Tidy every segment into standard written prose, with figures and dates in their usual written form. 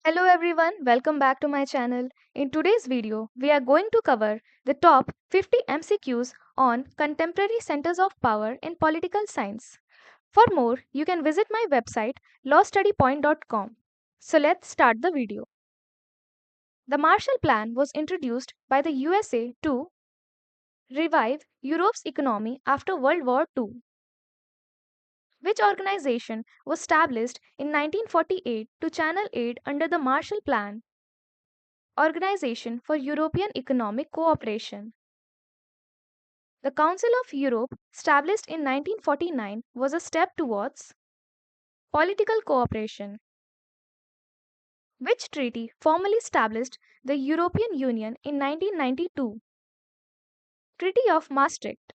Hello everyone, welcome back to my channel. In today's video, we are going to cover the top 50 MCQs on contemporary centers of power in political science. For more, you can visit my website lawstudypoint.com. So let's start the video. The Marshall Plan was introduced by the USA to revive Europe's economy after World War II. Which organization was established in 1948 to channel aid under the Marshall Plan? Organization for European Economic Cooperation. The Council of Europe, established in 1949, was a step towards political cooperation. Which treaty formally established the European Union in 1992? Treaty of Maastricht.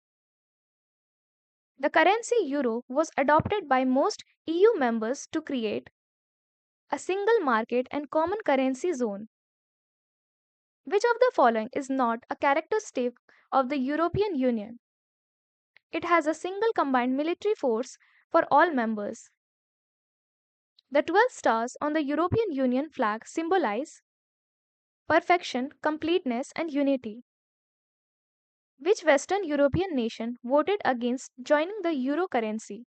The currency euro was adopted by most EU members to create a single market and common currency zone. Which of the following is not a characteristic of the European Union? It has a single combined military force for all members. The 12 stars on the European Union flag symbolize perfection, completeness, and unity. Which Western European nation voted against joining the euro currency?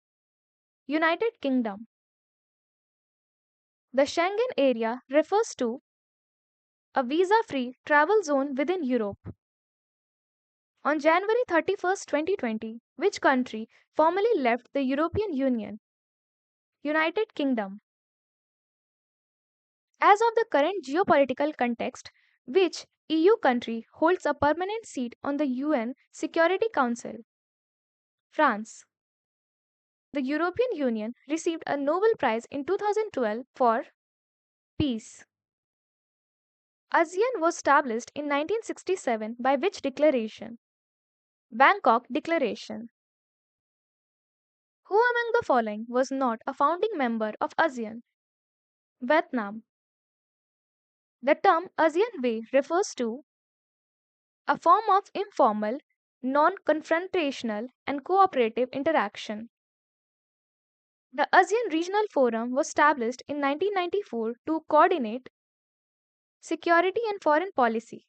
United Kingdom. The Schengen area refers to a visa free travel zone within Europe. On January 31st, 2020, which country formally left the European Union? United Kingdom. As of the current geopolitical context, which EU country holds a permanent seat on the UN Security Council? France. The European Union received a Nobel Prize in 2012 for peace. ASEAN was established in 1967 by which declaration? Bangkok Declaration. Who among the following was not a founding member of ASEAN? Vietnam. The term ASEAN Way refers to a form of informal, non confrontational, and cooperative interaction. The ASEAN Regional Forum was established in 1994 to coordinate security and foreign policy.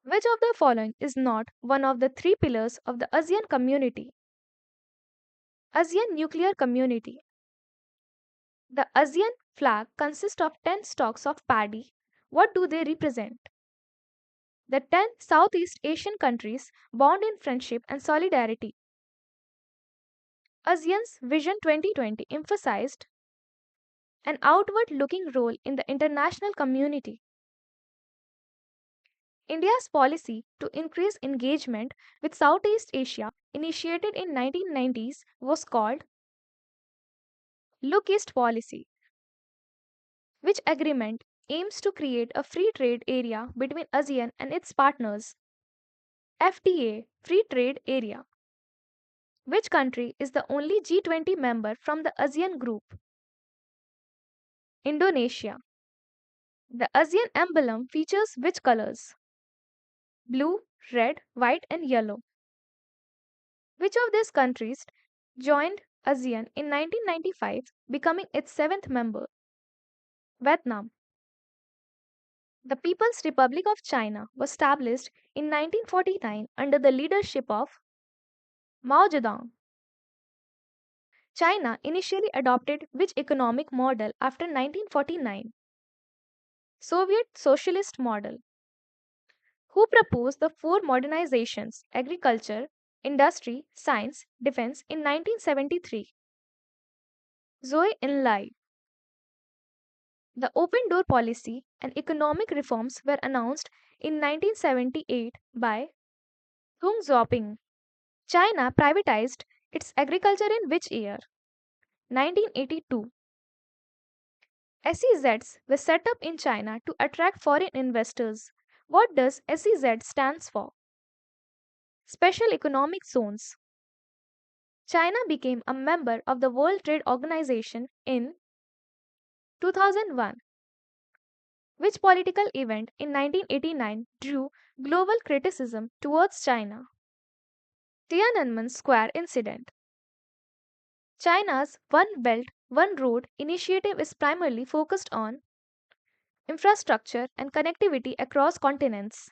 Which of the following is not one of the three pillars of the ASEAN community? ASEAN Nuclear Community. The ASEAN flag consists of 10 stalks of paddy. What do they represent? The 10 Southeast Asian countries bound in friendship and solidarity. ASEAN's Vision 2020 emphasized an outward looking role in the international community. India's policy to increase engagement with Southeast Asia, initiated in 1990s, was called Look East Policy. Which agreement aims to create a free trade area between ASEAN and its partners? FTA, Free Trade Area. Which country is the only G20 member from the ASEAN group? Indonesia. The ASEAN emblem features which colors? Blue, red, white, and yellow. Which of these countries joined ASEAN in 1995, becoming its seventh member? Vietnam. The People's Republic of China was established in 1949 under the leadership of Mao Zedong. China initially adopted which economic model after 1949? Soviet Socialist model. Who proposed the four modernizations agriculture, industry, science, defense in 1973? Zhou Enlai. The open door policy and economic reforms were announced in 1978 by Deng Xiaoping. China privatized its agriculture in which year? 1982. SEZs were set up in China to attract foreign investors. What does SEZ stands for? Special Economic Zones. China became a member of the World Trade Organization in 2001. Which political event in 1989 drew global criticism towards China? Tiananmen Square incident. China's One Belt, One Road initiative is primarily focused on infrastructure, and connectivity across continents.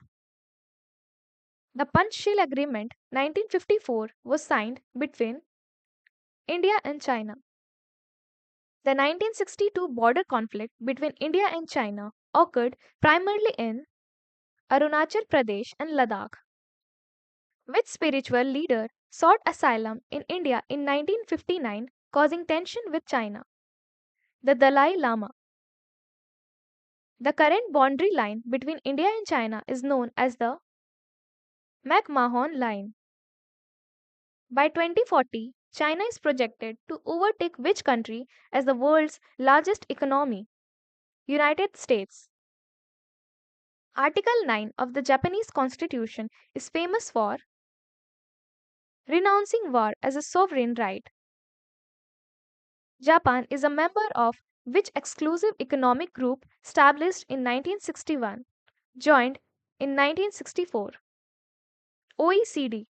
The Panchshil Agreement 1954 was signed between India and China. The 1962 border conflict between India and China occurred primarily in Arunachal Pradesh and Ladakh, which spiritual leader sought asylum in India in 1959, causing tension with China. The Dalai Lama. The current boundary line between India and China is known as the McMahon Line. By 2040, China is projected to overtake which country as the world's largest economy? United States. Article 9 of the Japanese Constitution is famous for renouncing war as a sovereign right. Japan is a member of which exclusive economic group established in 1961, joined in 1964? OECD.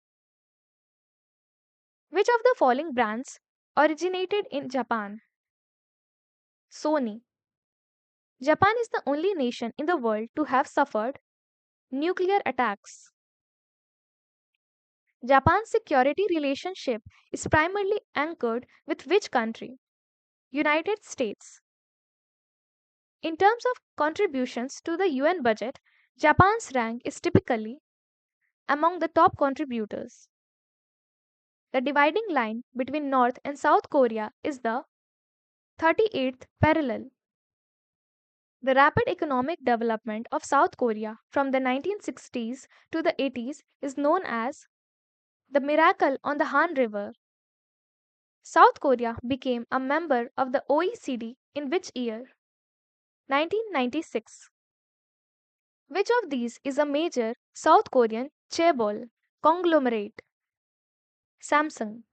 Which of the following brands originated in Japan? Sony. Japan is the only nation in the world to have suffered nuclear attacks. Japan's security relationship is primarily anchored with which country? United States. In terms of contributions to the UN budget, Japan's rank is typically among the top contributors. The dividing line between North and South Korea is the 38th parallel. The rapid economic development of South Korea from the 1960s to the 80s is known as the miracle on the Han River. South Korea became a member of the OECD in which year? 1996. Which of these is a major South Korean chaebol conglomerate? Samsung.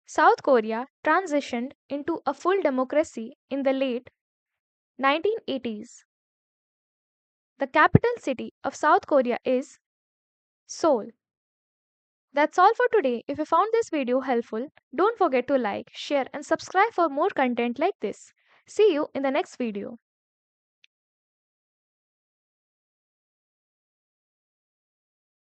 South Korea transitioned into a full democracy in the late 1980s. The capital city of South Korea is Seoul. That's all for today. If you found this video helpful, don't forget to like, share, and subscribe for more content like this. See you in the next video.